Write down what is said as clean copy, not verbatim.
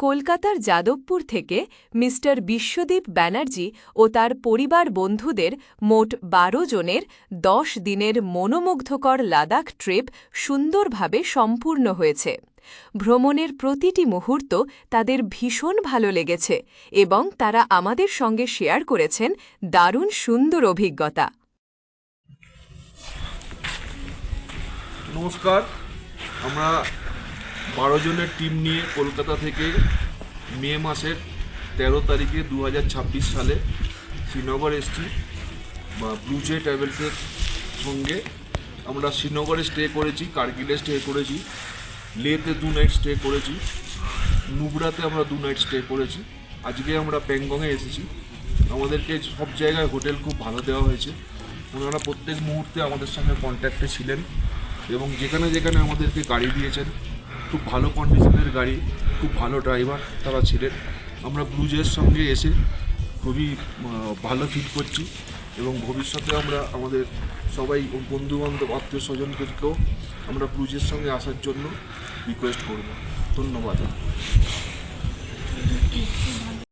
কলকাতার যাদবপুর থেকে মিস্টার বিশ্বদীপ ব্যানার্জি ও তার পরিবার বন্ধুদের মোট ১২ জনের ১০ দিনের মনোমুগ্ধকর লাদাখ ট্রিপ সুন্দরভাবে সম্পূর্ণ হয়েছে। ভ্রমণের প্রতিটি মুহূর্ত তাদের ভীষণ ভালো লেগেছে এবং তারা আমাদের সঙ্গে শেয়ার করেছেন দারুণ সুন্দর অভিজ্ঞতা। নমস্কার, আমরা ১২ জনের টিম নিয়ে কলকাতা থেকে মে মাসের ১৩ তারিখে ২০২৬ সালে শ্রীনগর এসেছি বা ব্লুজে ট্রাভেলসের সঙ্গে। আমরা শ্রীনগরে স্টে করেছি, কার্গিলে স্টে করেছি, লেতে ২ নাইট স্টে করেছি, নুব্রাতে আমরা ২ নাইট স্টে করেছি। আজকে আমরা প্যাংগংয়ে এসেছি। আমাদেরকে সব জায়গায় হোটেল খুব ভালো দেওয়া হয়েছে। ওনারা প্রত্যেক মুহূর্তে আমাদের সঙ্গে কন্ট্যাক্টে ছিলেন এবং যেখানে যেখানে আমাদেরকে গাড়ি দিয়েছেন, খুব ভালো কন্ডিশনের গাড়ি, খুব ভালো ড্রাইভার তারা ছিলেন। আমরা ব্লুজের সঙ্গে এসে খুবই ভালো ফিল করছি এবং ভবিষ্যতে আমরা আমাদের সবাই বন্ধুবান্ধব আত্মীয় স্বজনদেরকেও আমরা ব্লুজের সঙ্গে আসার জন্য রিকোয়েস্ট করব। ধন্যবাদ।